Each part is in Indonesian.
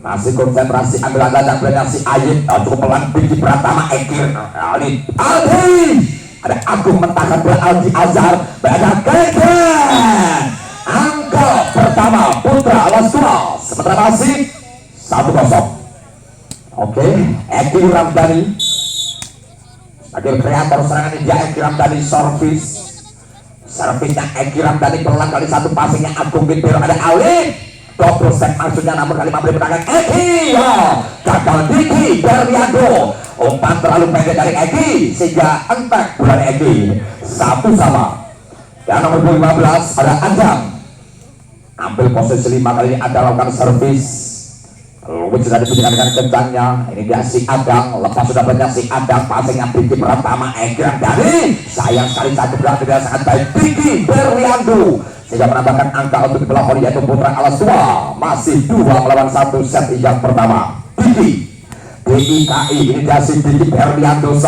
masih konsentrasi, ambil angka si Ayib, cukup pelan, Biki Pratama, Ekir, Aldi, ada Agung mentakan bola Aldi Azhar, berada Keken, angka pertama Putra Lastua, sementara masih 1-0. Oke, Eki Ramdhani sebagai kreator serangan India. Eki Ramdhani servisnya Eki Ramdhani pelan kali satu, passingnya Agung Gintiro, ada Ali double set maksudnya, namun kali memberi penangan Eki, gagal Diki Berliando, umpan terlalu pendek dari Eki sehingga entek bulan Eki, 1-1. Dan nomor 15 ada Adam, ambil posisi 5, kali ini ada lakukan servis. Lalu sudah diberikan dengan kencangnya, ini dia si Adang, lepas sudah banyak si Adang, passingnya Biki Pratama, Eki Ramdhani, sayang sekali satu gerak tidak sangat baik Diki Berliando, sehingga menambahkan angka untuk pelapor yaitu Putra Alastua, masih 2-1 set yang pertama. Diki DIKI, ini dia si Diki Berliando,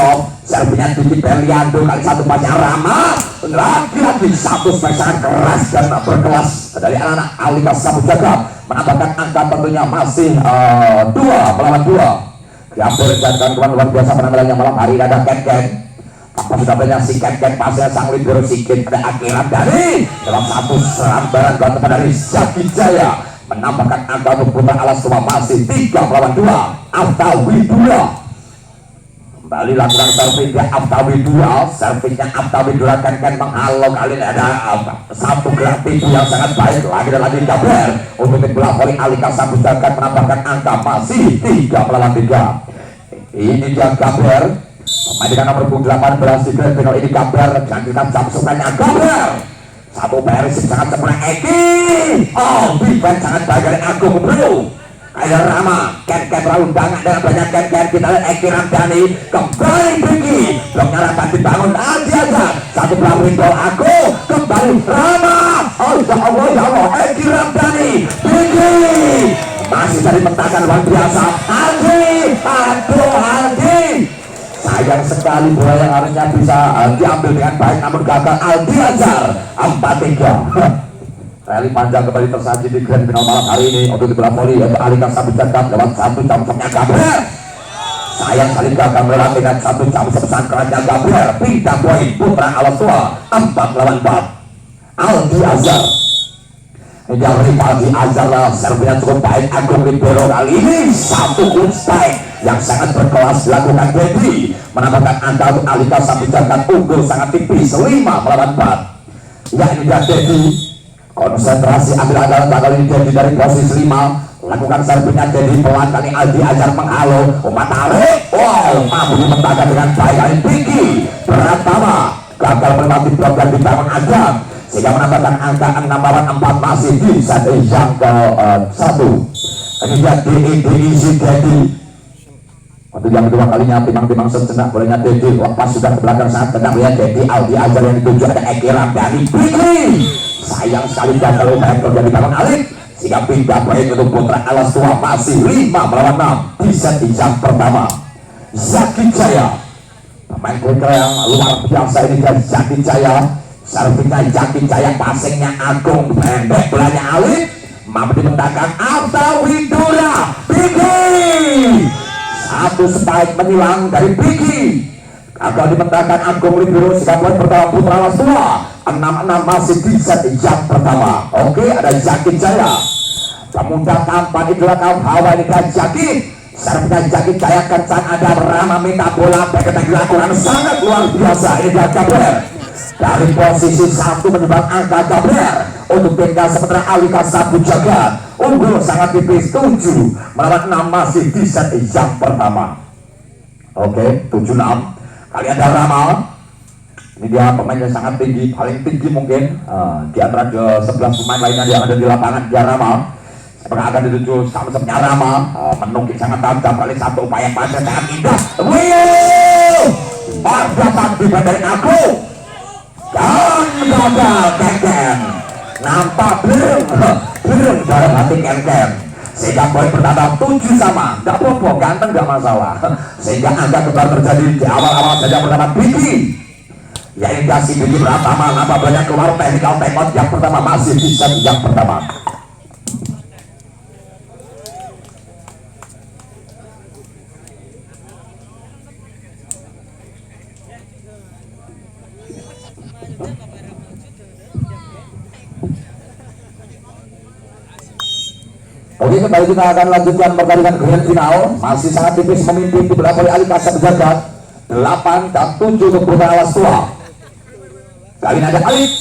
servinya Diki Berliando, kali satu pasnya Rama, lagi-lagi satu spek sangat keras dan berkelas dari anak-anak Alika Samudjaga, menambahkan angka tentunya masih 2-2. Diambil dan kawan luar biasa penampilannya malam hari. Ada Ken apa sudah banyak si Ken pasnya sang libero sikit, ada akhirat dari dalam satu serambaran gol dari Zaki Jaya, menambahkan angka untuk Putra Alastua masih 3-2. Aftawidula kembali lakukan servisnya Aftawidula, servisnya Aftawidula Ken menghalau, kali ini ada satu gerak tipu yang sangat baik lagi dan lagi Gaber untuk tim bola voli Alika Samudjaga, menambahkan angka masih 3-3. Ini dia Gaber, pemain dengan nomor 18 di Grand Final ini Gaber, jangan jam sukanya Gaber, satu beres sangat sempurna Eki, defense sangat baik dari Agung Bro. Ada Rama, Ken terlalu banyak dengan banyak Ken. Kita lihat Eki Ramdhani kembali Biki, bloknya rata dibangun Aldi Azhar, satu pelapor gol Aku kembali Rama, ya Allah Eki Ramdhani, Biki masih dari mentakan luar biasa Aldi, sayang sekali bola yang harusnya bisa diambil dengan baik namun gagal Aldi Azhar, 4-3. Rally panjang kembali tersaji di Grand Final malam hari ini untuk di bola voli yaitu Alika Samudjaga lewat satu jam-jamnya Gaber. Sayang sekali gagal melewati dengan satu jam sebesar kerannya Gaber. Pindah poin Putra Alastua 4-4. Aldi Azhar, ini dari Aldi Azhar lah, servisnya cukup baik. Agung Libero kali ini satu kunspike yang sangat berkelas dilakukan Dedi, menambahkan angka untuk Alika Samudjaga unggul sangat tipis 5-4. Ya ini dia Dedi, konsentrasi ambil andalan kali ini Dedi dari posisi 5, lakukan servisnya Dedi pelan kali Aldi Azhar menghalau, umpan tarik, mampu dimentahkan dengan baik kali Biki Pratama gagal melewati blok dan dibangun Adam sehingga menambahkan angka 6-4 masih di set yang ke-1. Ini dia DIC Dedi untuk yang kedua kalinya, timang-timang sejenak bolehnya Dedi, lepas sudah ke belakang sangat tenang ya Dedi. Aldi Azhar yang dituju ada Eki Ramdhani, Biki sayang sekali gagal untuk jadi bangun Alik sehingga pindah baik untuk Putra Alastua masih 5-6 di set yang pertama. Zaki Jaya, pemain putra yang luar biasa ini dari Zaki Jaya, servisnya Zaki Jaya, passingnya Agung pendek, bolanya Alik mampu dimentahkan Aftawidula, Biki satu spike menilang dari Biki, gagal dimentahkan Agung Libero sehingga poin pertama Putra Alastua 6-6 masih di set yang pertama. Oke, ada Zaki Jaya, pemuda tampan idola kaum hawa ini kan Zaki, servisnya Zaki Jaya kencang, ada Rama minta bola, berkata dilakukan sangat luar biasa. Ini dia Gaber dari posisi 1 menyumbang angka Gaber untuk tinggal sementara Alika Samudjaga unggul sangat tipis 7 melawan 6 masih di set yang pertama. Oke, 7-6. Kali ada Rama, ini dia pemain yang sangat tinggi, paling tinggi mungkin di antara 11 pemain lainnya yang ada di lapangan. Dia Rama, apakah akan dituju sama-sama Rama, menunggu sangat tajam, kali satu upaya pasnya sangat indah. Warga takdir dari aku dan gagal Ken nampak belum dalam hati Ken sehingga poin pertama 7 sama, gak apa-apa, ganteng gak masalah, sehingga angka kembali terjadi di awal-awal saja pertama Biki. Ya ini kasih Biki Pratama, nampak banyak keluar technical take-out yang pertama masih di set yang pertama. Oke, kembali kita akan lanjutkan pertandingan grand final. Masih sangat tipis memimpin di belakang Ali Kasab Jagat 8 dan 7 untuk Putra Alas Tua. Kali ini ada Alif.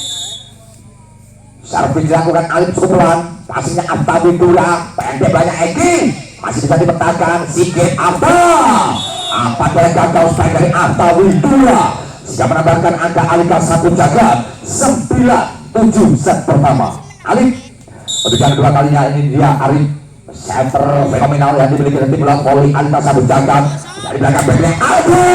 Servis dilakukan Alif cukup pelan. Passingnya Afta Bindura, pendek banyak Eki. Masih bisa dipetakan Sigit Afta. Apa boleh gagal strike dari Afta Bindura sehingga menambahkan angka Ali Kasab Jagat 9-7 set pertama. Alif untuk yang kedua kalinya ini dia Arif, center fenomenal yang dimiliki tim bola voli Ali Kasab Jagat. Dari belakang backnya Aldi.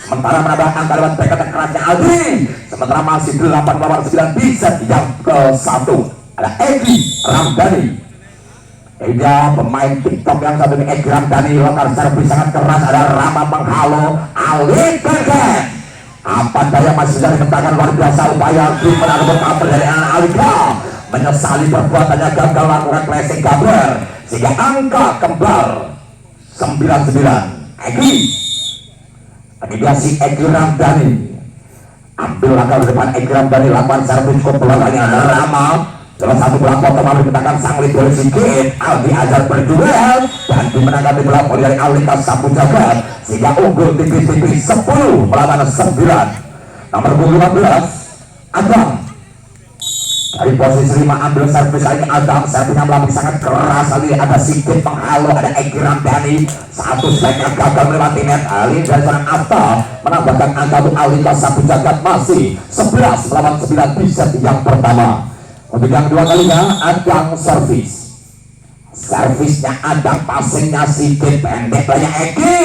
Sementara menambah angka lewat back attack kerasnya Aldi. Sementara masih 8-9 di set yang ke-1 ada Egi Ramdhani. Dia pemain TikTok yang satu ini, Egi Ramdhani. Lokal servis sangat keras, ada Rama menghalo Ali Keket. Apa daya masih bisa dikatakan luar biasa upaya tim menangkap counter dari anak Alika. Menyesali perbuatannya gagal lakukan classic cover sehingga angka kembar 9-9. Egi ini dia si Egi Ramdhani. Ambil langkah di depan Egi Ramdhani, lakukan servis cukup pelanggannya ada Rama. Salah satu bola potong lalu dikatakan sang leader Sigit Aldi Azhar berduel dan dimenangkan di bola voli dari Ali Kasab Jagat sehingga unggul tipis-tipis 10 melawan 9. Nomor 15 Adam dari posisi 5 ambil servis ini. Adam servisnya melambung sangat keras. Ali ada Sigit menghalo, ada Egi Ramdhani. Satu strike gagal melewati net. Ali dari seorang Afta menambahkan angka untuk Ali Kasab Jagat masih 11 melawan 9 di set yang pertama. Untuk yang kedua kalinya Adang servis. Servisnya Adang, passingnya Sigit, pendek banyak Eki.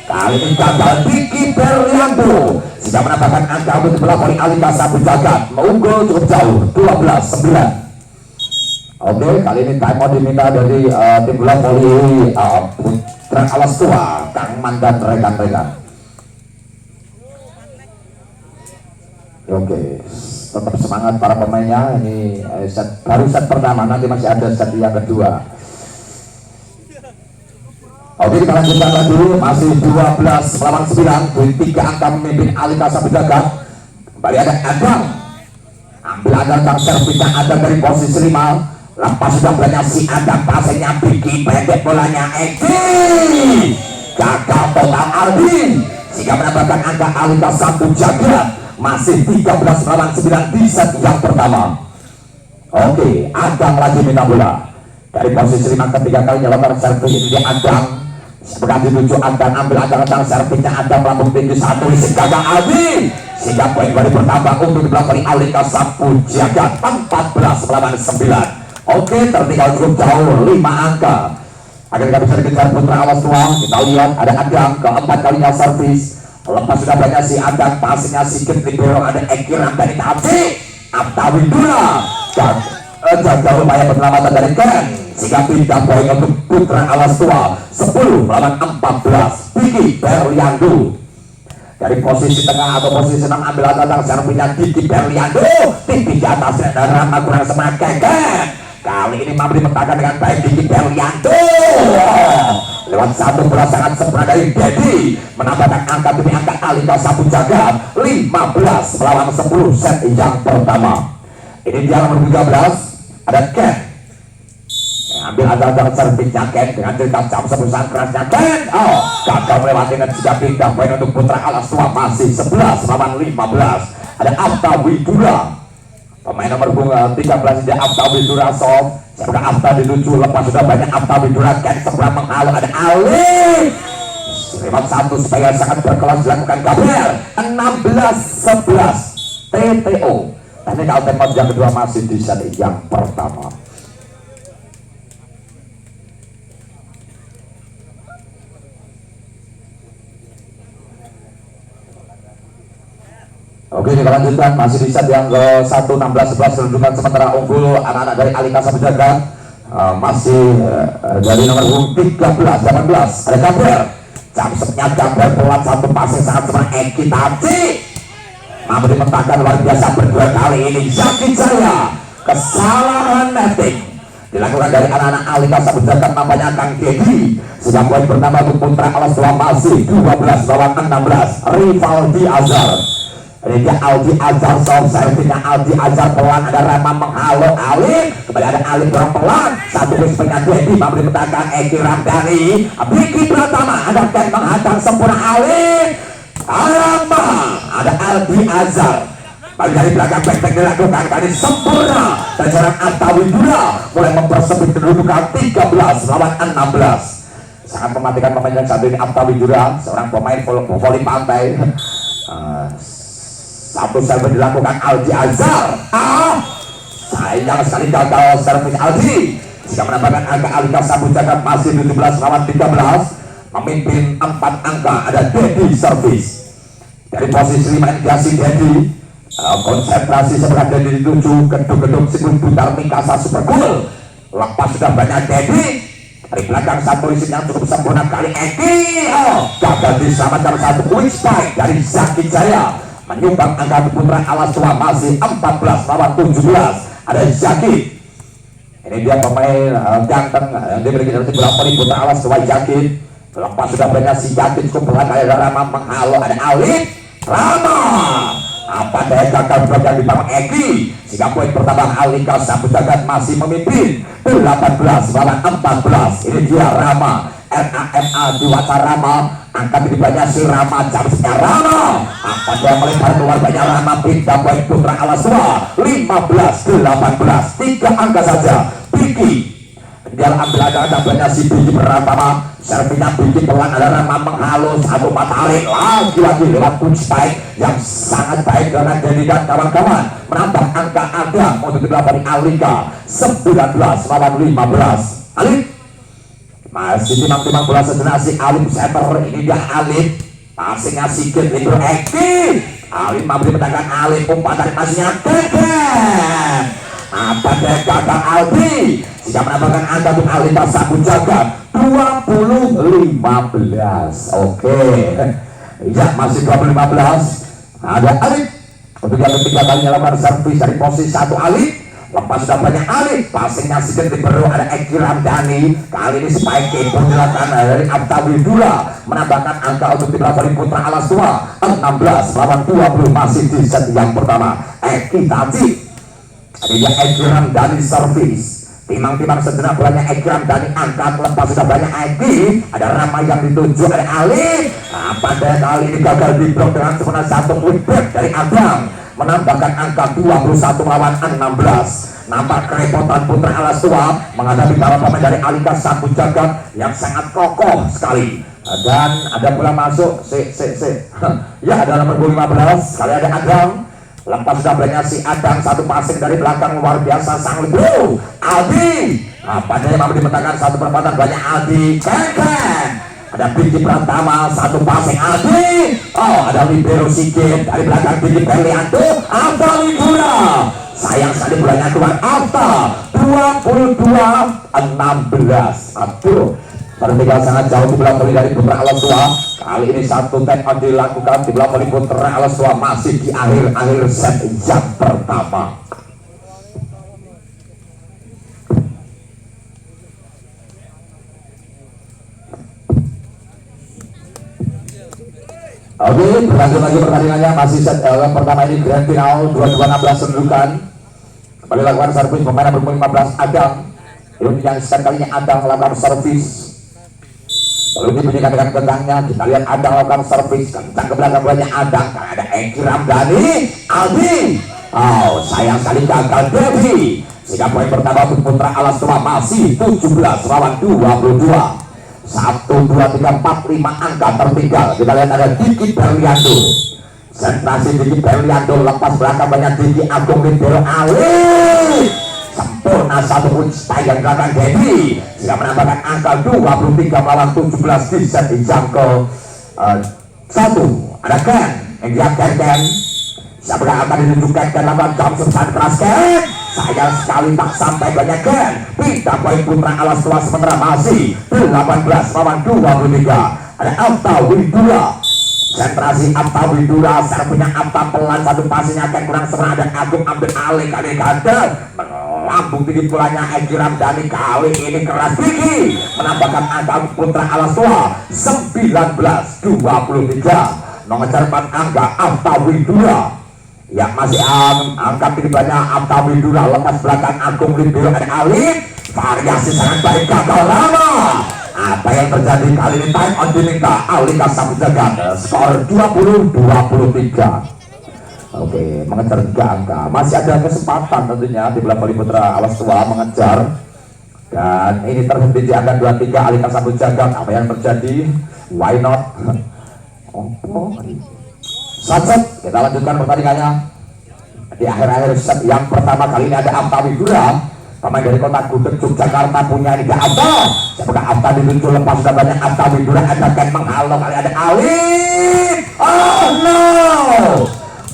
Kali ini gagal Diki Berliando sehingga menambahkan angka untuk bola voli Ali Kasab Jagat mengunggul cukup jauh 12-9. Oke, kali ini time out diminta dari tim bola voli Putra Alas Tua, Kang Man dan rekan-rekan. Oke, tetap semangat para pemainnya. Ini baru set pertama, nanti masih ada set yang kedua. Oke, kita lanjutkan lagi. Masih 12 melawan 9 di 3 angka memimpin Ali Kasab Jagat. Kembali ada Adang. Ambil Adang, Kang servisnya Adang dari posisi 5. Lepas sudah banyak si Adang, passingnya Biki, pendek bolanya Eki. Gagal total Aldi sehingga menambahkan angka Ali Kasab Jagat masih 13 melawan 9 di set yang pertama. Oke, Adang lagi minta bola dari posisi 5 ketiga kalinya lebar servis ini dia Adang. Seperti dituju Adang, ambil Adang servisnya Adang melambung tinggi satu isi gagal Aldi sehingga poin baru bertambah untuk dibelakang Ali Kasab Jagat 14 melawan 9. Oke, tertinggal cukup jauh 5 angka agar kita bisa dikejar Putra Alas Tua. Kita lihat ada Adang keempat kalinya servis. Lepas sudah banyak si Adang, passingnya Sigit libero, ada Egi Ramdhani tapi Afta Bindura dan gagal upaya penyelamatan dari Ken sehingga pindah poin untuk Putra Alas Tua 10 melawan 14. Diki Berliando dari posisi tengah atau posisi 6 ambil Adang, servisnya Diki Berliando tinggi di atasnya dan Rama kurang semangat Ken. Kali ini mampu dipetakan dengan baik Diki Berliando lewat satu bola sangat sempurna dari Dedi menambahkan angka demi angka Ali Kasab Jagat 15 melawan 10 set yang pertama. Ini dia nomor 13 ada Ken. Ambil Adang servisnya Ken dengan cerita jam sebusan kerasnya Ken. Gagal melewati dan juga pindah poin untuk Putra Alas Tua masih 11 melawan 15. Ada Afta Bindura. Pemain nomor 13 dia Afta Bindura soft. Semoga Afta dituju, lepas sudah banyak Afta Bindura Ken sebelah menghalo, ada Ali. Lewat satu supaya sangat berkelas dilakukan kabar 16-11 TTO. Tapi kalau tempat yang kedua masih di set yang pertama. Oke, kita lanjutkan masih di set yang ke 1 16-11 kedudukan sementara unggul anak-anak dari Ali Kasab Jagat. Masih dari nomor 13 18 ada Kabar. Jamsetnya Kabar pelan satu passing sangat semangat Eki Tati. Mampu dipetakan luar biasa berdua kali ini Zaki Jaya. Kesalahan netting dilakukan dari anak-anak Ali Kasab Jagat namanya Kang Dedi. Sehingga poin pertama untuk Putra Alas Tua masih 12 lawan 16. Rivaldi Azhar. Ini dia Aldi Azhar, soft servingnya Aldi Azhar pelan, ada Rama menghalau Alif, kembali ada Alif pelan, satu pushbacknya Dedi memberi petakan Eki Ramdhani, Biki Pratama, ada Ken menghadang sempurna Alif, Rama, ada Aldi Azhar. Balik dari belakang back dilakukan kali sempurna dan jarak Atta Widura mulai mempersempit kedudukan 13 lawan 16. Sangat mematikan pemain yang satu ini Atta Widura, seorang pemain voli pantai. Satu servis dilakukan Aldi Azhar. Sayang sekali gagal servis Aldi. Jika menambahkan angka Alika Sabu Jagat masih 17 lawan 13, memimpin 4 angka. Ada Dedi servis dari posisi 5 indikasi Dedi. Konsentrasi sebelah Dedi dituju gedung-gedung Sikun Putar Mikasa Super Cool. Lepas sudah banyak Dedi. Dari belakang satu isim yang cukup sempurna kali Eki. Gagal diselamatkan satu quick spike dari Zaki Jaya, menyumbang angka putra alas tua masih 14 lawan 17. Ada Zaki. Ini dia pemain ganteng yang dimiliki dari bola voli putra alas tua Zaki. Lepas sudah banyak si Zaki cukup pelan, ada Rama menghalau, ada Alif Rama. Apa daya gagal yang dibangun Eki, sehingga poin pertama Alika Sabu Jagat masih memimpin 18 lawan 14. Ini dia Rama, RAMA Diwata Rama, angkat banyak si Rama, jamsnya Rama, apa dia melebar keluar banyak Rama, pindah poin putra Alaswa 15-18, 3 angka saja. Biki dia ambil ada banyak si Biki pertama, servinya Biki pelan, ada Rama menghalus, satu matahari lagi-lagi lewat punch spike yang sangat baik karena Dedi dan kawan-kawan menambah angka Adam untuk dilakukan Alika 19 lawan 15. Alif masih timang-timang bola sejenak si Alif setter. Ini dia Alif passingnya sikit libur Eki. Alif memberi pedagang Alif, umpatan passingnya Keken. Apa deh gagal Aldi jika menambahkan angka untuk Alika Sabu Jagat 20-15. Oke. Ya masih 20-15. Ada Alif untuk yang ketiga kalinya lakukan servis dari posisi 1 Alif. Lepas sudah banyak Alif, passingnya sedikit baru ada Eki Ramdhani. Kali ini spike pun dilakukan dari Atta Widura, menambahkan angka untuk tim Voli Putra Alas Tua 16 lawan 20 masih di set yang pertama. Eki Tati, ada Eki Ramdhani servis. Timang-timang sejenak bolanya Eki Ramdhani angkat, lepas sudah banyak Eki, ada Rama yang dituju, ada Alif. Pada kali ini gagal di blok dengan sempurna satu pushback dari Adam, menambahkan angka 21 lawan 16. Nampak kerepotan putra Alas Tua menghadapi para pemain dari Alika Sabu Jagat yang sangat kokoh sekali. Dan ada bola masuk ya ada nomor 15 kali ada Adam. Lepas sudah banyak si Adam, satu passing dari belakang luar biasa sang lebih Aldi. Padanya memberi petakan satu perempatan banyak Aldi. Keken ada Biki Pratama, satu passing Aldi. Ada libero sikit dari belakang Biki Berlianto, Atta Widura. Sayang sekali bolanya keluar Atta 22-16. Aduh, tertinggal sangat jauh di bola voli dari Putra Alas Tua. Kali ini satu take on dilakukan di bola voli Putra Alas Tua masih di akhir-akhir set yang pertama. Oke, berlanjut lagi pertandingannya, masih set pertama ini grand final 22-16 kedudukan. Kembali lakukan servis pemain nomor 15 Adam. Ini yang sekian kalinya Adam melakukan servis. Lalu dibunyikan dengan gentangnya, kita lihat Adam melakukan servis kencang ke belakang bolanya Adam. Karena ada Eki Ramdhani, Aldi. Sayang sekali gagal Dedi. Sehingga poin pertama untuk Putra Alas Tua masih 17 lawan 22. 1, 2, 3, 4, 5 angka tertinggal. Kita lihat ada Diki Berlianto, sentrasi Diki Berlianto, lepas belakang banyak Diki Agung Libero Ali, sempurna satu punch yang belakang Dedi sehingga menambahkan angka 23 lawan 17 di set jam ke 1. Ada Ken yang dia Ken siapa yang akan ditunjukkan Ken lawan jam sebesar keras Ken. Sayang sekali tak sampai banyak Ken. Pindah poin Putra Alas Tua sementara masih 18 lawan 23. Ada Atta Widura, sentrasi Atta Widura, serbunya Atta pelan, satu passingnya Ken kurang serah dan Agung ambil alih kali ganda. Melambung tinggi pulanya Eki Ramdhani, kali ini keras Biki menambahkan angka Putra Alas Tua 19-23. mengejar angka Afta Widura yang masih angkat tiribannya. Afta Widura lepas belakang Agung Libero dan Alif, variasi sangat baik, gagal lama. Apa yang terjadi kali ini? Time on diminta Alika Samudjagat, skor 20-23. Oke, mengejar 3 angka, masih ada kesempatan tentunya di bola voli putra awas tua mengejar, dan ini terhenti di angka 23 Alika Samudjagat. Apa yang terjadi? Why not? Set, kita lanjutkan pertandingannya di akhir-akhir set yang pertama. Kali ini ada Afta Widura, pemain dari kota Gudeg Yogyakarta, punya Liga Afta. Semoga Afta diluncur lepas, sudah banyak Afta Widura akan menghalau. Kali ada Alif. Oh no,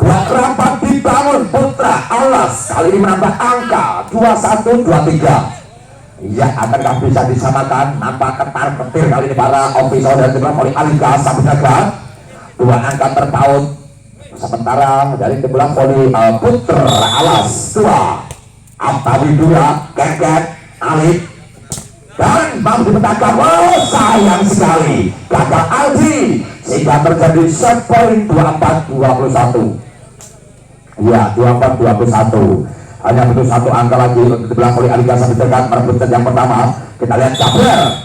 buat rapat dibangun putra Alas, kali ini menambah angka 21-23. Ya, akankah bisa disamakan? Nampak ketar-ketir kali ini para ofisial dan tim voli Alika Samudjagat. 2 angka terpaut. Sementara dari tim bola voli putra Alas 2 Afta Widura, Keket, Alif, dan Bang dipetakan. Oh, sayang sekali gagal Aldi, sehingga terjadi set poin 24-21. Ya, 24-21. Hanya butuh 1 angka lagi untuk dibilang oleh Alika Samudjagat merebut set yang pertama. Kita lihat Gabriel,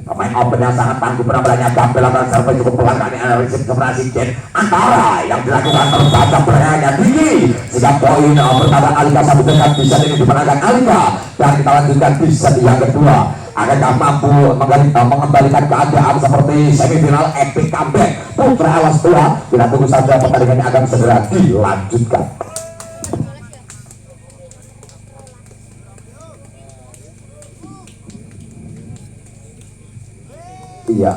pemain open yang sangat tangguh penampilannya. Gabriel akan sampai cukup pelan kali analisis keberhasilan Jen antara yang dilakukan terbaca beranya tinggi, sehingga poin pertama Alika Samudjagat di set ini dimenangkan Alika. Dan kita lanjutkan di set yang kedua. Akankah mampu mengembalikan keadaan seperti semifinal epic comeback putra Alas tua? Kita tunggu saja, pertandingannya akan segera dilanjutkan. Iya.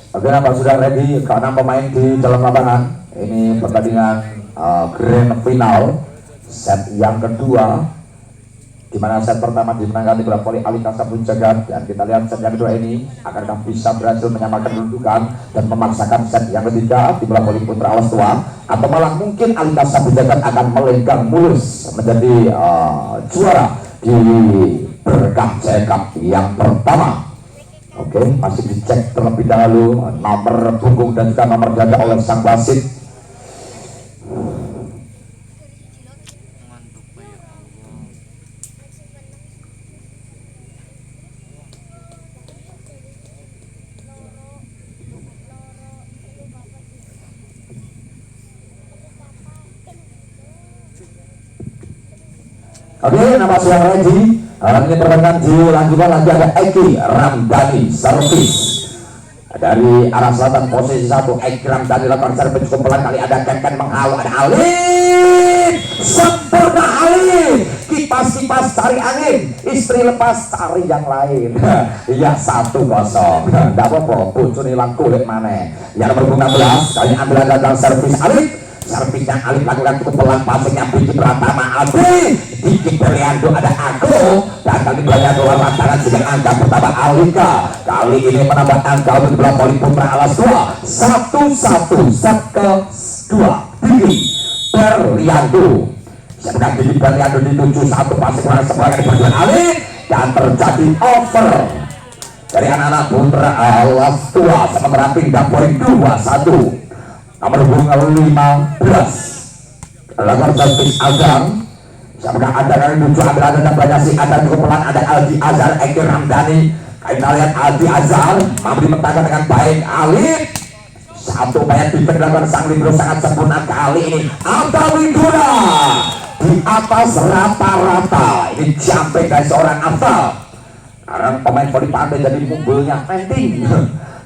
Oke, nampak sudah ready ke-6 pemain di dalam lapangan. Ini pertandingan grand final set yang kedua, di mana set pertama dimenangkan di bola voli Alika Samudjagat, dan kita lihat set yang kedua ini akankah bisa berhasil menyamakan kedudukan dan memaksakan set yang ketiga di bola voli putra Alas tua, atau malah mungkin Alika Samudjagat akan melenggang mulus menjadi juara di berkah CECAP yang pertama. Oke, masih dicek terlebih dahulu nomor punggung dan juga nomor dada oleh sang wasit. Oke, nama sudah ready. Ini pertandingan dilanjutkan lagi. Ada Eki Ramdhani servis dari arah selatan, posisi 1. Eki Ramdhani lakukan servis cukup pelan, kali ada Keken menghalau. Ada Alif, sempurna Alif, kipas-kipas cari angin, istri lepas cari yang lain. Ya, 1-0. Tidak apa-apa, pucun hilang kulit mana. Yang nomor 16 kali ambil gagal servis Alif. Servisnya Alif lakukan cukup pelan, passingnya Biji Pratama Alif, Diki Beriando, ada Aku, dan kali Beriando lawan tangan sehingga angka pertama Alika kali ini menambah angka untuk bola voli putra Alas tua 1-1. set kedua Diki Beriando, sebenarnya Diki Beriando dituju 1 passing kurang sebagai perjuangan Alif, dan terjadi over dari anak-anak putra Alas tua. Sementara pindah poin 2-1. Nomor bunga 15 lakukan servis Azam. Siapakah ada kali lucu, ada banyak sih, ada cukup pelan, ada Aldi Azhar, Eki Ramdhani. Kita lihat Aldi Azhar mampu dipetakan dengan baik. Alif, 1 banyak dilakukan sang libero sangat sempurna kali ini. Afta Widura di atas rata-rata. Ini jumping dari seorang Afta, karena pemain voli pantai jadi munggulnya penting.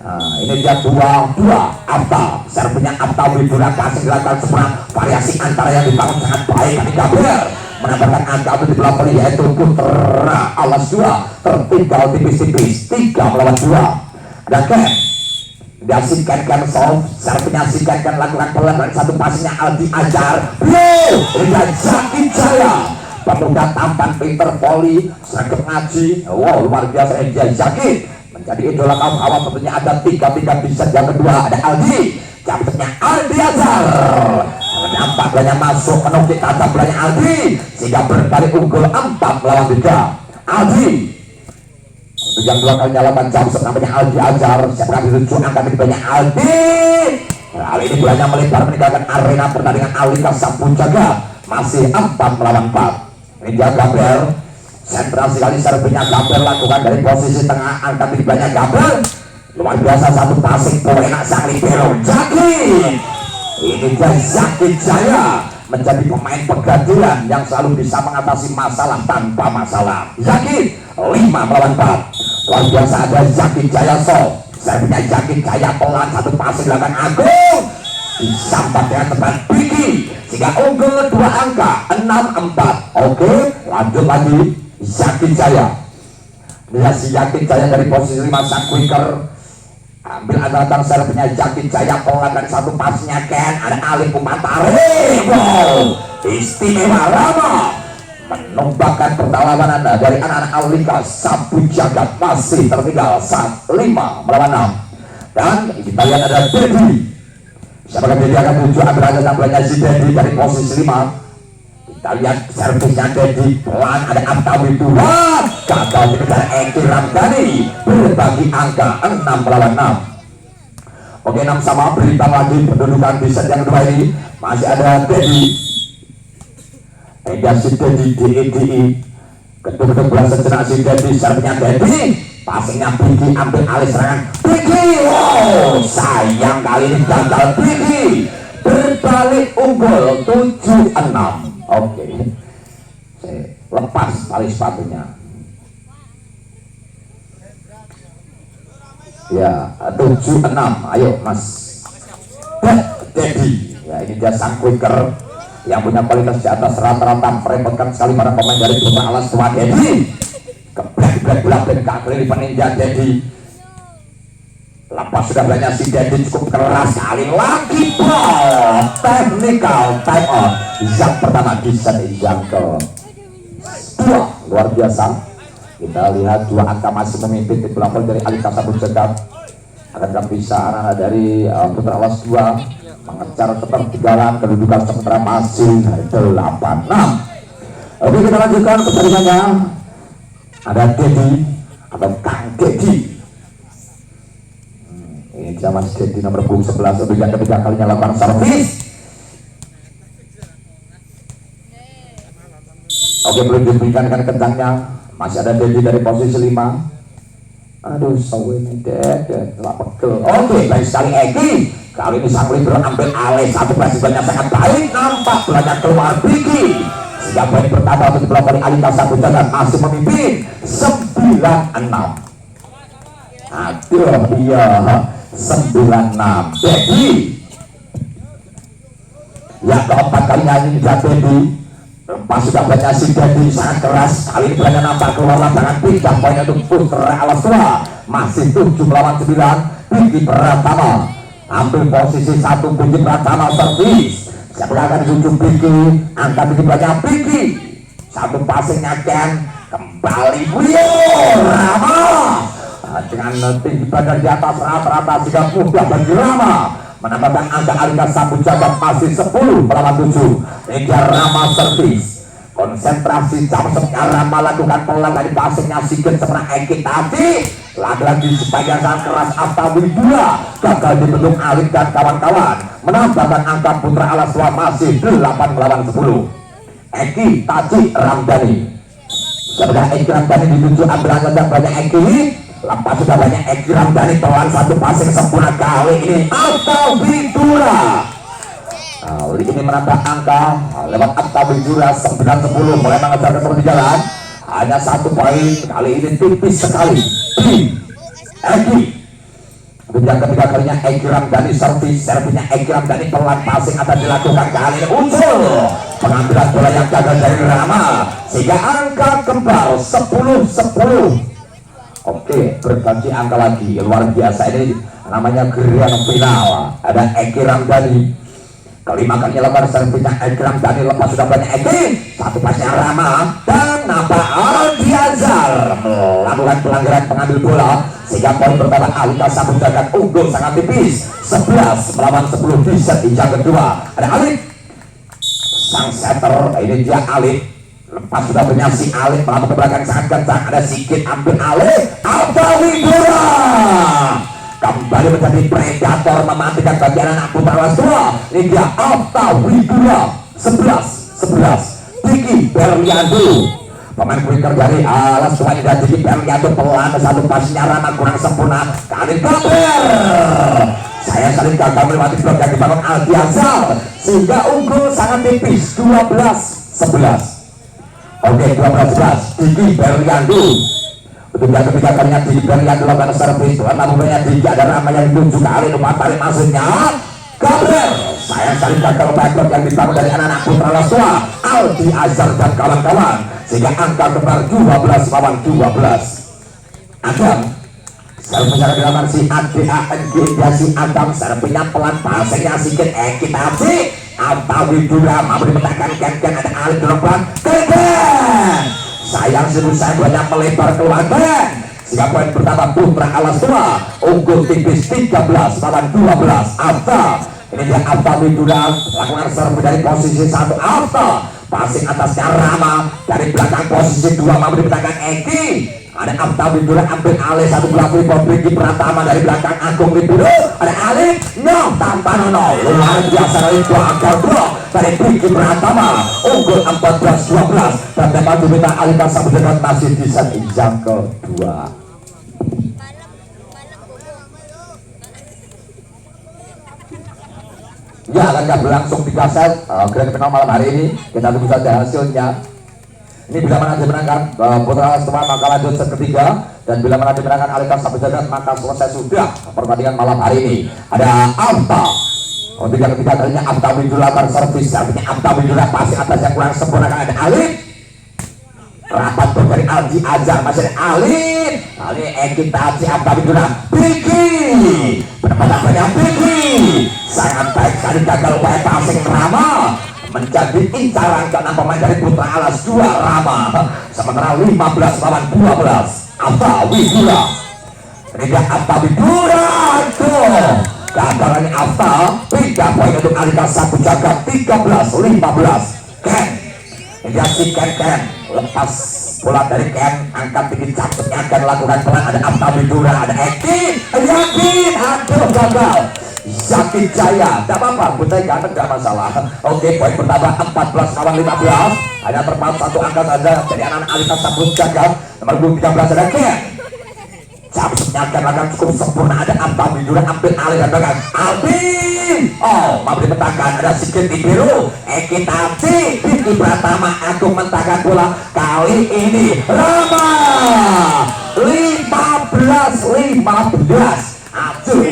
Nah, ini dia 2-2 Afta, servisnya Afta Widura kasih dilakukan semua variasi antara yang dibangun sangat baik. Ini Gabriel menambahkan angka untuk di bola voli, yaitu putra Alas 2 tertinggal tipis-tipis 3-2. Ada Ken Menyaksikan soft, serve menyaksikan lakukan pelanggaran satu pasnya Aldi Ajar. Dan Zaki Jaya, pemuda tampan pinter poli, sergap ngaji. Wow, luar biasa Anja Zaki menjadi idola kaum awam. Tentunya ada tiga di set yang kedua, ada Aldi, capitnya Aldi Ajar. Nampak banyak masuk menukik kata belanya Aldi sehingga berbalik unggul 4 melawan 3. Aldi untuk yang dua kalinya lawan jam namanya Aldi Ajar. Siapkan dituju angka banyak Aldi. Kali ini belanya melebar meninggalkan arena pertandingan. Alika Sampun Jaga masih 4 melawan 4. Ninja Gabriel sentral sekali, servisnya Gabriel lakukan dari posisi tengah, angkat di banyak Gabriel. Luar biasa satu passing enak sang libero Zaki. Ini dia Zaki Jaya menjadi pemain pegantian yang selalu bisa mengatasi masalah tanpa masalah. Zaki 5 melawan 4. Luar biasa ada Zaki Jaya servisnya Zaki Jaya pelan, satu passing dilakukan Agung disambat dengan tepat Biki sehingga unggul 2 angka 6-4. Oke, lanjut lagi Zaki Jaya. Lihat si Zaki Jaya dari posisi 5 sang quicker, ambil antara servisnya Zaki Jaya pelan dari satu pasnya Ken, ada Ali Pumantari. Wow, istimewa Rama menumbangkan perlawanan dari anak-anak Alika Sampun Jagat. Masih tertinggal 5 melawan 6. Dan kita lihat ada Dedi. Siapakah Dedi akan tuju, ambil aja tampilnya si Dedi dari posisi 5. Kita lihat servisnya Dedi pelan, ada Abtawi 2 gagal dikejar Eki Ramdhani, berbagi angka 6 melawan 6. Oke, 6 sama, berimbang lagi pendudukan di set yang kedua ini. Masih ada Dedi, si Dedi DEDI ketuk-ketuk bola sejenak si Dedi, servisnya Dedi, passingnya Bigi, ambil alih serangan Bigi. Wow, sayang kali ini gagal Bigi, berbalik unggul 7-6. Oke, saya lepas tali sepatunya ya. 7-6, ayo Mas Dedi. Ya, ini dia sang quicker yang punya kualitas di atas rata-rata, merepotkan sekali para pemain dari Putra Alas Tua. Dedi keblak-blak kali ini peninja Dedi. Lepas sudah banyak si Dedi, cukup keras sekali lagi. Ball technical time out yang pertama di set yang kedua. Luar biasa, kita lihat 2 angka masih memimpin di pelapor dari Alika Sampun Jagat. Akankah bisa anak-anak dari Putra Alas 2 mengejar ketertinggalan? Kedudukan sementara masih 8-6. Oke, kita lanjutkan pertandingannya. Ada Dedi, ada Kang Dedi. Ini dia Mas Dedi nomor punggung 11 untuk yang ketiga kalinya lakukan servis. Oke, belum diberikan kencangnya. Masih ada Dedi dari posisi 5. Aduh, sawo ini telah pegel. Oke, baik sekali Eki. Kali ini sang libero ambil alih, satu banyak sangat baik, nampak banyak keluar Bigi sehingga poin pertama untuk dipelopori Alika Sampun Jagat masih memimpin 9-6. Aduh, iya 9-6. Dedi yang keempat kalinya ini dia Dedi. Pas sudah banyak si Dedi sangat keras, kali ini banyak nampak keluar lapangan. 3 poin untuk Putra Alas Tua, masih 7 melawan 9. Bigi Pratama ambil posisi 1, Bigi Pratama servis. Siapa akan dijunjung Bigi, angkat Bigi banyak Bigi, satu passingnya Ken, kembali Rama dengan tinggi badan di atas rata-rata sehingga mudah bagi Rama menambahkan angka. Alika Sampun Jagat masih 10 melawan 7. Hingga Rama servis, konsentrasi Jamsep Rama lakukan pelan dari passingnya Sigit seberang Eki tadi. Lagi-lagi sepanjang sangat keras Aftawi 2 gagal dibentuk Alik dan kawan-kawan, menambahkan angka Putra Alas Tua masih 8 melawan 10. Eki Taji Ramdhani, sebenarnya Eki Ramdhani dituju ambil angka banyak Eki. Lepas sudah banyak Eki Ramdhani pelan, satu passing sempurna kali ini Aftawi 2. Kali ini menambah angka lewat Aftawi 2 9-10, mulai mengejar ketertinggalan. Hanya 1 poin, kali ini tipis sekali. Eki yang ketiga kalinya Eki Ramdhani servisnya Eki Ramdhani pelan, passing akan dilakukan. Kali ini unsur pengambilan bola yang gagal dari Rama sehingga angka kembali 10-10. Oke, berganti angka lagi. Luar biasa ini namanya grand final. Ada Eki Ramdhani, kelima kalinya lebar servisnya Eki Ramdhani, lepas sudah banyak Eki, satu pasnya Rama dan nampak Aldi Azhar melakukan pelanggaran pengambil bola sehingga poin pertama Alika Sabut Jagat unggul sangat tipis 11 melawan 10 di set yang kedua. Ada Alif sang setter, ini dia Alif, lepas sudah punya si Alif melakukan ke belakang sangat kencang, ada Sikit ambil Alif, Alta Widura kembali menjadi predator mematikan bagian anak putra kelas 2. Ini dia Alta Widura 11 Diki Berliandu, pemain winger dari alas tuanya dan Diki Berliandu pelan satu pasnya Rama kurang sempurna kali kabar. Saya saling gagal melewati blok yang dibangun Aldi Azhar sehingga unggul sangat tipis 12-11. Oke, 12-11 Diki Berliandu. Untuk yang ketiga kalinya Diki Berliandu lakukan servis namanya Diki, ada Rama yang ditunjuk kali umpan tarik masuknya kabar. Saya saling gagal blok yang dibangun dari anak-anak putra kelas 2 Aldi Azhar dan kawan-kawan sehingga angka kembar 12 lawan 12. Adam servis yang dilakukan si ADANG dan si Adam, servisnya pelan pasangnya Sikit Ekitasi Alta Widura mampu dipetakan Ken ada Alif dorong pelan Ken sayang sebut saya banyak melebar keluar Ken sehingga poin pertama putra alas 2 unggul tipis 13 lawan 12. Alta, ini dia Alta Widura lakukan servis dari posisi 1 Alta, passing atasnya Rama dari belakang posisi 2 mampu dipetakan Eki, ada Alta Widura ambil alih satu belah Riki Pratama dari belakang Agung Widodo, ada Alif tanpa Nono luar biasa dari belakang blok dari Riki Pratama unggul 14-12 dan dapat diminta Alika Sabut Jagat masih di set yang kedua. Ya, akan berlangsung 3 set grand final malam hari ini. Kita tunggu saja hasilnya. Ini bila mana dimenangkan putra kelas 2 maka lanjut set ketiga, dan bila mana dimenangkan Alika Sabut Jagat maka selesai sudah pertandingan malam hari ini. Ada Alta, untuk yang ketiga kalinya Alta Widura servis, artinya Alta Widura pasti atas yang kurang sempurna kan ada Alif, rapat dari Aldi Azhar masih ada Alif, kali Ekitasi Alta Widura Biki penempatan Biki sangat baik sekali gagal upaya passing Rama menjadi incaran ke 6 pemain dari putra alas 2 Rama, sementara 15 lawan 12 Alta Widura. Ini dia Alta Widura gagarannya Alta 3 poin untuk Alika Sabut Jagat 13-15. Ken, ini dia si Ken lepas bola dari Ken, angkat tinggi cabutnya Ken lakukan pelan, ada Alta Widura, ada Eki yakin aduh gagal Zaki Jaya, tidak apa-apa, Butai ganteng tidak masalah. Oke, poin pertama 14 lawan 15, hanya terpaut satu angka saja dari anak-anak Alika Sabut Jagat. Nomor 13 ada Ken, cabutnya Ken akan cukup sempurna, ada Alta Widura ambil alih dan belakang Albi, mampu dipetakan, ada Sikit biru Ekitasi Diki Pratama Agung mentakan bola kali ini Rama 15-15. Aduh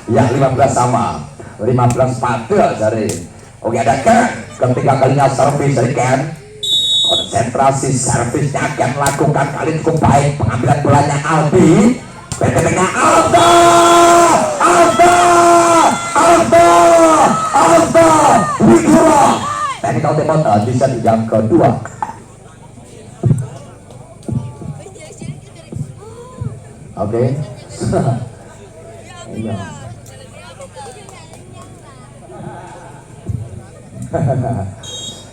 ya 15 sama 15 pada dari. Oke, ada Ken, ketiga kalinya servis dari Ken, konsentrasi servisnya Ken lakukan kali cukup baik, pengambilan bolanya Aldi, tengah Alta Widura technical timeout di set yang kedua. Oke. Iya.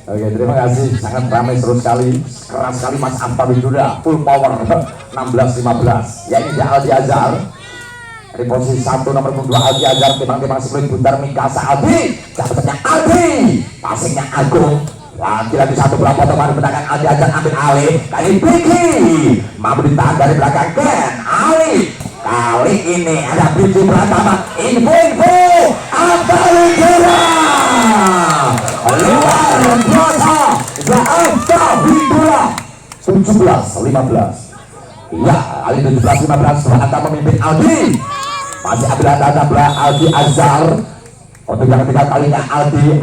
Oke, terima kasih, sangat ramai seru sekali, keras sekali Mas Alta Widura, full power 16-15. Ya, ini dia Aldi Azhar dari posisi 1 nomor 2 Aldi Azhar, timang-timang sebelum putar Mikasa Aldi, cabutnya Aldi, passingnya Agung, lagi-lagi satu bola potongan menangkan Aldi Azhar ambil alih, kali Biki mampu ditahan dari belakang Ken alih. Kali ini ada Biki Pratama, info Alta Widura luar biasa, ya Alta Widura 17-15. Ya, kali 17-15 setelah akan memimpin Aldi, masih ambil ada Aldi Azhar. Untuk yang ketiga kalinya Aldi,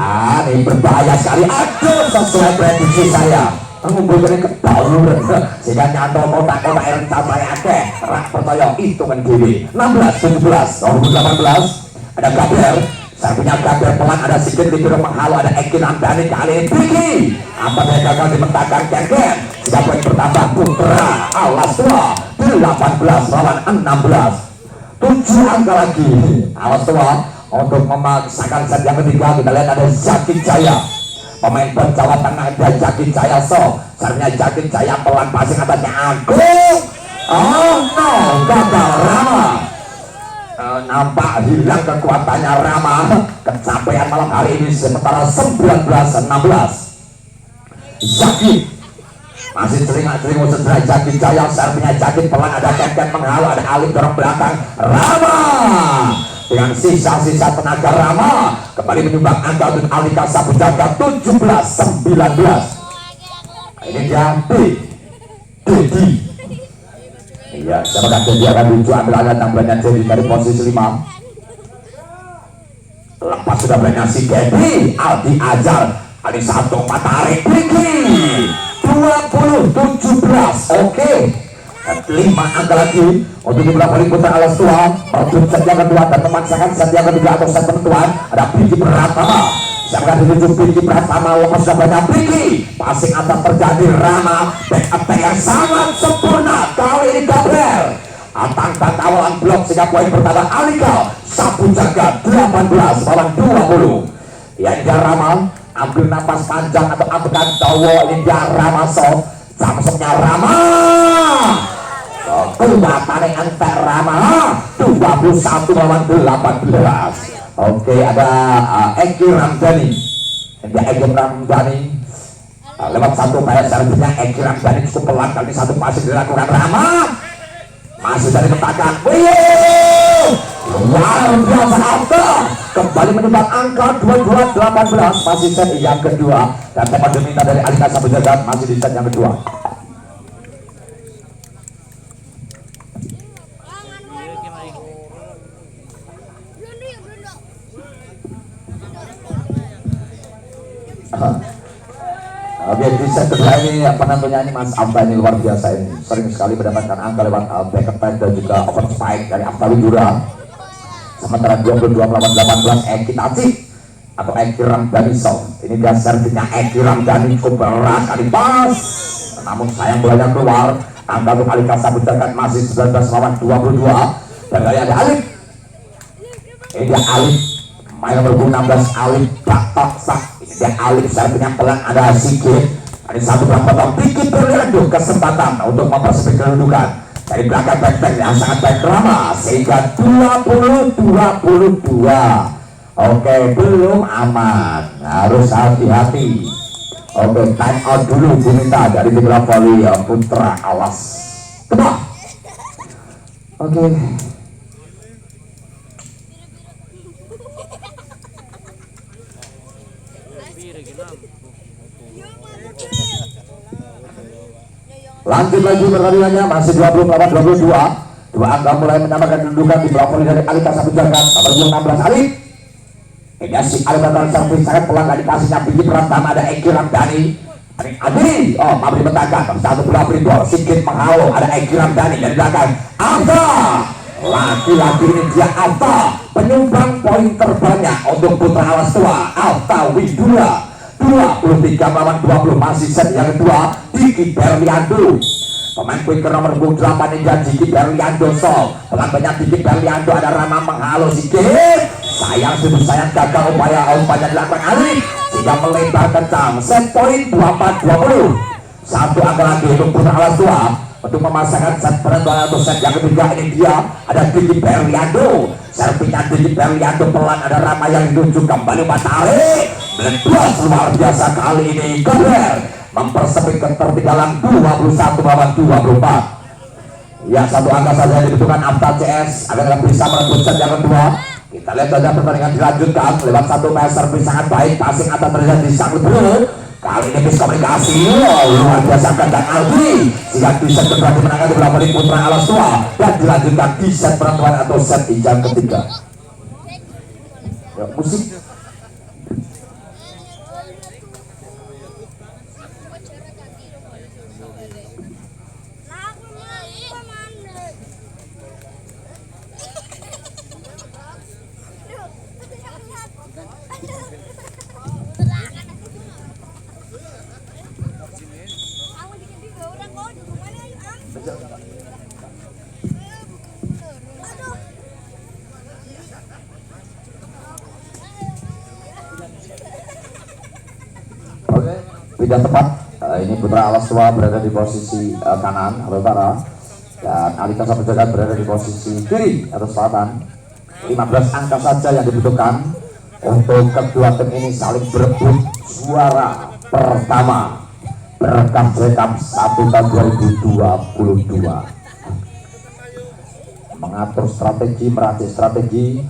ini berbahaya sekali, aduh sesuai prediksi saya ngumpulkan kedaulur sehingga nyantol kotak-kotak yang capai akeh rak percaya hitungan diri 16, 17, 18 ada Gaber saya punya Gaber pelan ada Sigit Libero menghalo ada Eki Ramdhani kali ini Biki apa saya gagal dimentakan Ken siapa yang bertambah Putra Alas Tua 18 lawan 16 7 angka lagi Alas Tua untuk memaksakan set yang ketiga kita lihat ada Zaki Jaya pemain Jawa Tengah ada Jaki Jaya sarnya Jaki Jaya pelan passing atasnya Agung oh no gagal Rama nampak hilang kekuatannya Rama kecapean malam hari ini sementara 19-16 Zaki masih sering cedera Jaki Jaya serpinya Jaki pelan ada Ken menghalau ada Alif dorong belakang Rama dengan sisa-sisa tenaga Rama kembali menyumbang angka untuk Alika Sabu Jaga 17-19 ini dia Dedi iya siapakah Dedi akan lucu ambil alat tambahannya Dedi dari posisi 5 lepas sudah banyak si Dedi Aldi Ajar kali satu matahari Biki 20-17 oke 5 angka lagi untuk di belakang Putra Alas Tua merebut set yang kedua dan memaksakan set yang ketiga atau set penentuan ada Biki Pratama siapkan ditunjuk Biki Pratama lepas sudah banyak Biki passing atas terjadi Rama back attack yang sangat sempurna kali ini Gabriel atangkan awalan blok sehingga poin pertama Alika Sabu Jaga 18 lawan 20 ya ini Rama ambil napas panjang atau ambilkan dawa ini dia Rama Samsungnya Rama kekuatan yang entek Rama 21 lawan 18 oke ada Eki Ramdhani ini Eki Ramdhani lewat satu PS selanjutnya Eki Ramdhani cukup pelan kali satu masih dilakukan Rama masih dari petakan luar biasa angka kembali menyumbang angka 22-18 masih set yang kedua dan tempat diminta dari Alika Sabu Jagat masih di set yang kedua Oke, di set kedua ini apa namanya ini Mas Amba ini luar biasa ini sering sekali mendapatkan angka lewat back attack dan juga open spike dari Afta Widura sementara 22 melawan 18 Eki Taci atau Eki Ramdhani ini dia servisnya Eki Ramdhani cukup berat kali pas namun sayang bolanya keluar angka untuk Alika Sabu Jagat masih 19 lawan 22 dan kali ada Alif ini dia Alif main nomor 16 Alif Batok Sak ini dia Alif servisnya pelan ada Sigit ada satu potong Biki Berliandu kesempatan untuk mempersempit kedudukan dari belakang back yang sangat baik Rama sehingga 20-22 oke belum aman harus hati-hati oke time out dulu diminta dari tim voli Putra Alas Tua oke lanjut lagi pertandingannya masih 20 lawan 22 dua angka mulai menyamakan kedudukan di belakang dari Alika Sabu Jagat nomor 16 Alif ini si Alif datang servis sangat pelan gak dikasihnya Biki Pratama ada Eki Ramdhani Adi pabrik petakan satu bola berimbol Sigit menghalau ada Eki Ramdhani dari belakang Alta laki-laki ini dia Alta penyumbang poin terbanyak untuk Putra Alas Tua Alta Widura 23 lawan 20 masih set yang kedua Diki Berliandu pemain quicker nomor 8 ini Diki Berliandu pelan banyak Diki Berliandu ada Rama menghalau Sigit sayang gagal upaya dilakukan Ali sehingga melebar kencang set poin 24-20 satu angka lagi untuk Putra Alas Tua untuk memasangkan set penentuan atau set yang ketiga ini dia ada Diki Berliandu serpinya Diki Berliandu pelan ada Rama yang ditunjuk kembali matahari melepas luar biasa kali ini Gaber mempersempit ketertinggalan 21 lawan 24 ya satu angka saja yang dibutuhkan Afta CS agar bisa merebut set yang kedua kita lihat saja pertandingan dilanjutkan lewat satu PS servis sangat baik passing atas terjadi sang Libero kali ini miskomunikasi luar biasa kandang Aldi sehingga di set kedua dimenangkan di belakang Putra Alas Tua dan dilanjutkan di set penentuan atau set yang ketiga ya, musik Oke, pindah tepat. Ini Putra Alas Tua berada di posisi kanan atau utara, dan Alika Sapujagat berada di posisi kiri atau selatan. 15 angka saja yang dibutuhkan untuk kedua tim ini saling berebut suara pertama berkah rekap 1 tahun 2022. Mengatur strategi, meracik strategi.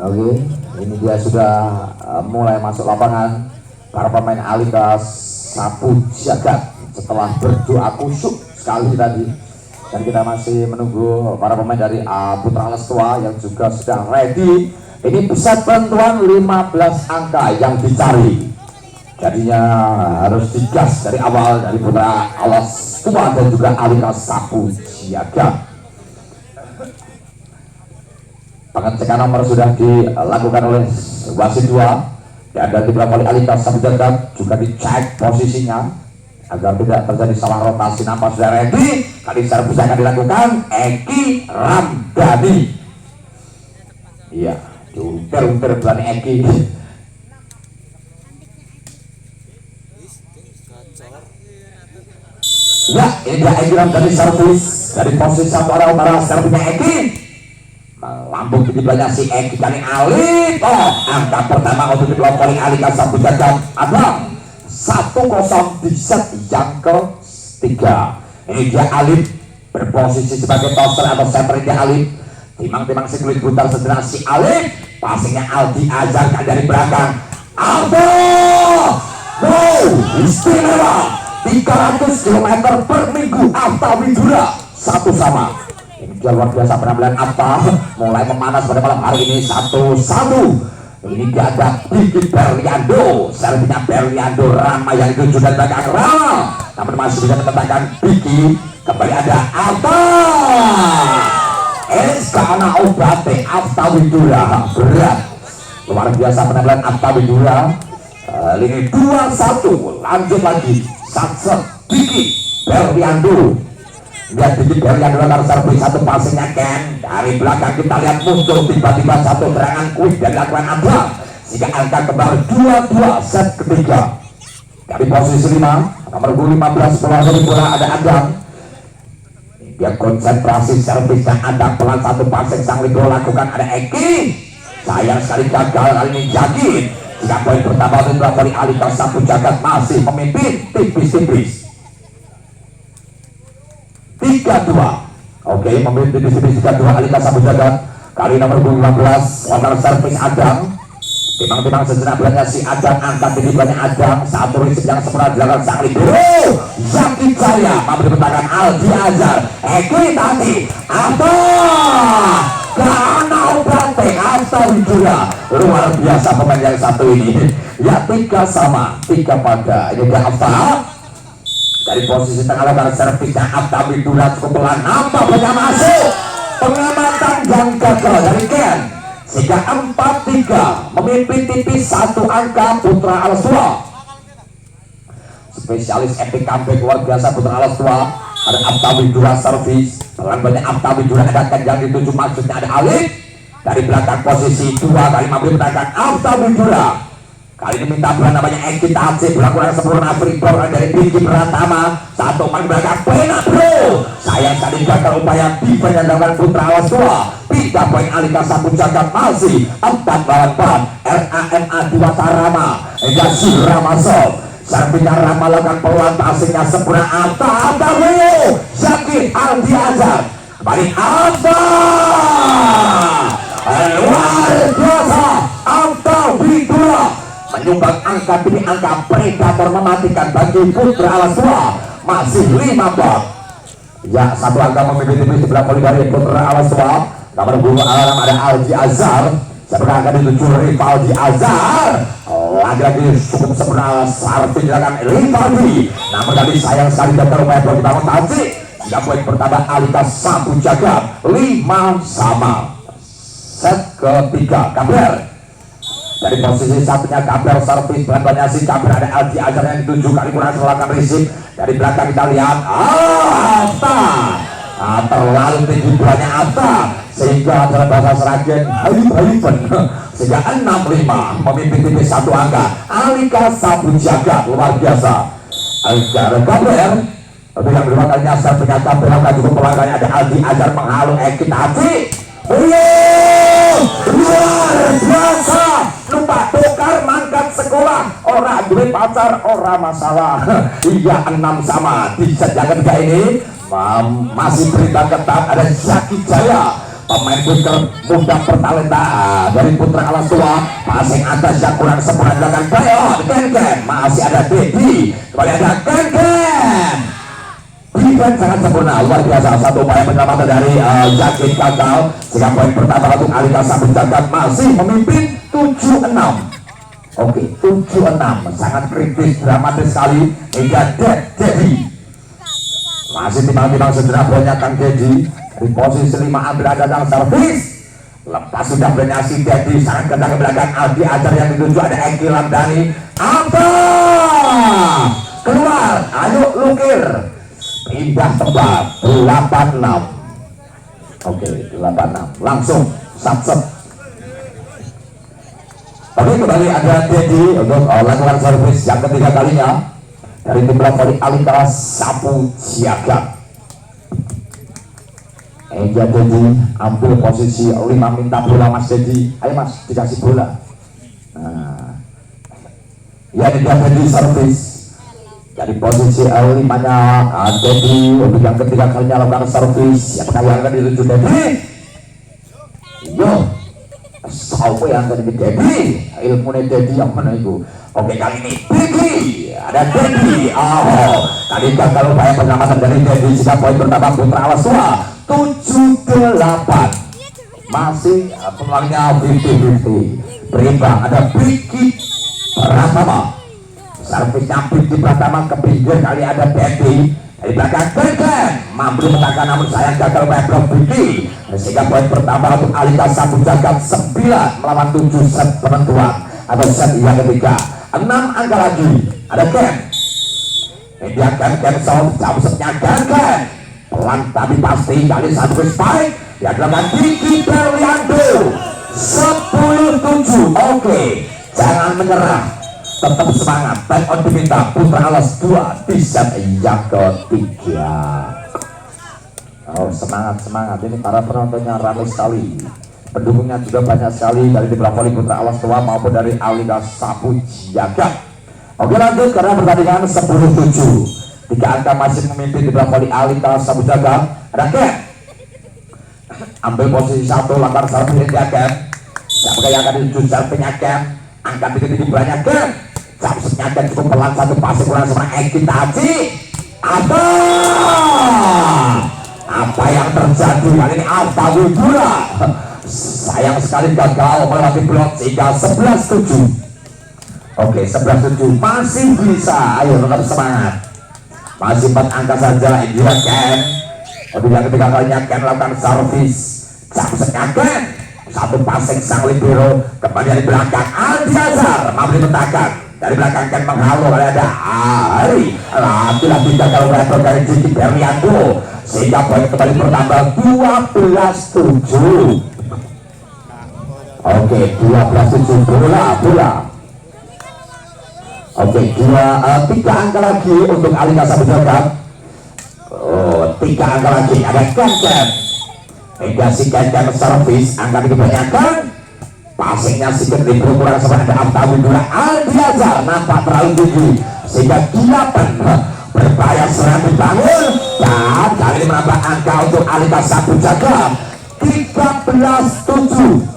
Oke, ini dia sudah mulai masuk lapangan. Para pemain Alika Sapujagat setelah berdoa khusyuk sekali tadi, dan kita masih menunggu para pemain dari Putra Alas Tua yang juga sudah ready. Ini bisa bantuan 15 angka yang dicari, jadinya harus digas dari awal dari Putra Alas Tua dan juga Alika Sapujagat. Pengecekan nomor sudah dilakukan oleh wasit 2, dan dari beberapa kali Alika Sapujagat juga dicek posisinya agar tidak terjadi salah rotasi. Nampak sudah ready. Kali servis akan dilakukan Eki Ramdhani. Iya, diuntir-untir berani Eki. Ya, ini dia Eki Ramdhani servis dari posisi satu arah utara. Servisnya Eki melambung di banyak si Eki kali Alif. Oh, angka pertama untuk kedua kali Alika Sapujagat adalah 1-0 di set yang ketiga. Ini dia Alif berposisi sebagai toser atau center. Dia Alif timang-timang sekulit putar sejenak si Alif. Passingnya Aldi ajarkan dari belakang. Aldo, istimewa 300 km per minggu. Alta Widura 1-1. Ini dia luar biasa penampilan Alta, mulai memanas pada malam hari ini. 1-1. Ini dia ada Biki Berliando, servisnya Berliando Rama yang itu sudah belakang Rama, namun masih bisa menetapkan Biki. Kembali ada Alta, karena Obate Alta Widura berat. Luar biasa penampilan Alta Widura. Lini 2-1, lanjut lagi. Satset Biki Berliando. Lihat Biki Berliando latar servis satu passingnya Ken. Dari belakang kita lihat muncul tiba-tiba satu serangan quick dan lakukan Abang, sehingga angka kembali 2-2 set ketiga. Dari posisi 5, nomor 15 bola dari bola ada Adang. Dia konsentrasi servisnya Adang, pelan satu passing sang libero lakukan ada Eki. Sayang sekali gagal kali ini Jagin. Jika poin pertama untuk dari Alika Sapujagat masih memimpin tipis-tipis 3-2. Oke, memimpin tipis-tipis 3-2 Alika Sapujagat. Kali nomor 15 counter service Adang. Timang-timang sejenak belakang si Adang, angkat tinggi banyak Adang. Satu risik yang sempurna dilakukan sang libero Zaki Jaya, memberi bentangan Aldi Azhar. Eki tadi apa? Karena Ubante Alta Widura. Luar biasa pemain yang satu ini. Ya 3-3 pada. Ini dia apa? Dari posisi tengah latar servisnya Alta Widura cukup pelan, nampak banyak masuk. Pengamatan yang gagal dari Ken, sehingga 4-3 memimpin tipis 1 angka Putra Alas Tua. Spesialis epic comeback luar biasa Putra Alas Tua. Ada Alta Widura servis, pelan banyak Alta Widura, ada Ken yang dituju maksudnya ada Alif. Dari belakang posisi 2 kali memberi bentangan Alta Widura. Kali ini minta bulan namanya Eki Taci, berlakukan sempurna free ball dari Biki Pratama. Satu main belakang pena bro. Sayang tadi gagal upaya defense yang dilakukan Putra Alas Tua. 3 poin Alika Sapujagat masih 4-4. RAMA Diwata Rama Gasi Ramasov. Servisnya Rama lakukan peluang passingnya sempurna Alta Wio Zaki Aldi Azhar. Kembali Alta, luar biasa Alta Widura menyumbang angka tinggi, angka predator mematikan bagi Putra Alas Tua. Masih 5 poin. Ya, 1 angka memimpin tipis sebelah poli dari Putra Alas Tua. Nomor 2 alarm ada Aldi Azhar. Sebenarnya akan dituju rival di Azhar. lagi-lagi cukup sempurna servis dilakukan Rivaldi, namun tadi sayang sekali gagal upaya blok dibangun Taufik. Sehingga poin pertama Alika Sabu Jagat 5-sama. Set ketiga Kabar dari posisi satunya Kabar servis bantuannya si Kabar, ada Aldi Ajar yang dituju kali kurang melakukan risik dari belakang. Kita lihat Atta, terlalu tinggi buahnya Atta sehingga dalam bahasa Seragen Halipen sehingga 6-5 memimpin tipis satu angka. Alika Sabu Jagat luar biasa. Agar Kabar untuk yang kedua kalinya servisnya Kabar akan cukup pelanggannya, ada Aldi Ajar menghalau ekitasi. Luar biasa, lupa tukar mangkat sekolah, orang duit pacar, orang masalah. Iya 6-sama di set yang ketiga ini. Masih berita ketat, ada Zaki Jaya, pemain puter muda bertalenta dari Putra Alas Tua. Passing atas yang kurang sempurna dengan Bayon Ken. Masih ada Dedi, kembali ada Ken. Defense sangat sempurna, luar biasa. Satu upaya penyelamatan dari Yakin gagal sehingga poin pertama untuk Alika Sabu Jagat masih memimpin 7-6. Oke, 7-6 sangat kritis, dramatis sekali hingga Dedi masih timbang-timbang segera poinnya Kang Dedi di posisi 5 ambil ada dalam servis. Lepas sudah bernasi Dedi sangat kencang ke belakang. Aldi Ajar yang dituju ada Eki Lamdani. Apa keluar, ayo lukir pindah tempat 86. Oke, 86 langsung sat-set. Oke, kembali ada Dedi untuk lakukan servis yang ketiga kalinya dari tim voli Alika Sabu Jagat. Eja Dedi ambil posisi 5, minta bola Mas Dedi. Ayo Mas, dikasih bola. Nah, ya dia Dedi servis dari posisi 5-nya Dedi untuk yang ketiga kalinya lakukan servis. Yang menayangkan dituju Dedi. Yo, siapa yang akan di Dedi? Ilmunya Dedi yang mana itu? Oke, kali ini Dedi, ada Dedi. Oh, kali gagal upaya penyelamatan dari Dedi jika poin pertama Putra Alas Tua 7-8. Masih peluangnya 50-50 berimbang. Ada Biki Pratama, servisnya Biki Pratama ke pinggir, kali ada Dedi dari belakang Ken mampu menekan namun sayang gagal upaya blok Biki sehingga poin pertama untuk Alika Sabu Jagat 9 melawan 7 set penentuan atau set yang ketiga. 6 angka lagi ada Ken. Media Ken sound jam setnya Ken pelan tapi pasti kali satu spike yang dilakukan Diki Berliando 10-7. Oke, jangan menyerah, tetap semangat. Back on diminta Putra Alas 2 di set yang ketiga. Oh, semangat ini para penontonnya ramai sekali, pendukungnya juga banyak sekali dari tim voli Putra Alas Tua maupun dari Alika Sabu Jagat. Oke, lanjut karena pertandingan 10-7. 3 angka masih memimpin tim voli Alika Sabu Jagat. Ada Ken ambil posisi 1 lakukan servis dia Ken. Siapa yang akan dituju servisnya Ken? Angkat tinggi banyak Ken. Servisnya Ken cukup pelan, satu pasir kurang sama Eki Taji. Apa yang terjadi kali ini? Apa Widura? Sayang sekali gagal melewati blok sehingga 11-7. Oke, 11-7 masih bisa. Ayo tetap semangat. Masih 4 angka saja. Indira Ken. Untuk yang ketiga kalinya Ken lakukan servis. Jamsetnya Ken. Satu passing sang libero kembali dari belakang. Aldi Azhar mampu dimentakkan dari belakang Ken menghalau. Ada Ari lagi-lagi gagal rekor dari Diki Berliando sehingga poin kembali bertambah 12-7. Oke, 12-7 bola. Oke, 3 angka lagi untuk Alika Sabu Jagat. Oh, 3 angka lagi ada Ken. Negasi Ken servis, angka kebanyakan. Passingnya sedikit libur kurang sama ada Abta Widura. Aldi Azhar nampak terlalu tinggi sehingga 8 berbahaya serang dibangun dan kali ini menambah angka untuk Alika Sabu Jagat 13-7.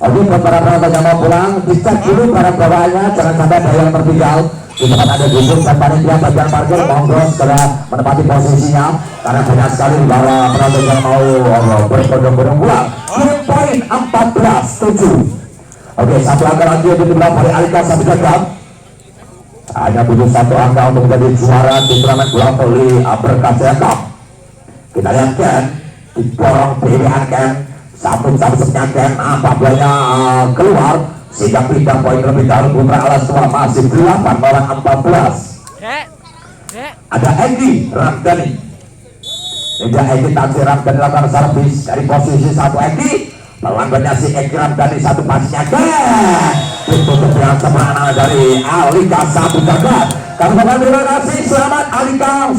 Oke, buat para penonton yang mau pulang, dicek dulu barang bawaannya, jangan sampai ada yang tertinggal. Di tempat ada duduk dan panitia bagian parkir, monggo segera menempati posisinya karena banyak sekali para penonton yang mau berbondong-bondong pulang. Poin 14-7. Oke, satu angka lagi untuk dibilang oleh Alika Sabitagam. Hanya butuh satu angka untuk menjadi juara di turnamen bola voli Berkaca Cup. Kita lihat kan diborong pilihan kan satu-satunya kan apabila keluar sehingga pindah poin lebih dahulu. Putra Alas Tua masih 8 orang 14. Ada Egi Ramdhani. Hingga Egi Tansir Ramdhani lakukan servis dari posisi satu. Egi pelanggannya si Egi Ramdhani, satu pasnya kan ditutup dengan sempurna dari Alika Sabitagam. Kami terima kasih, selamat Alika.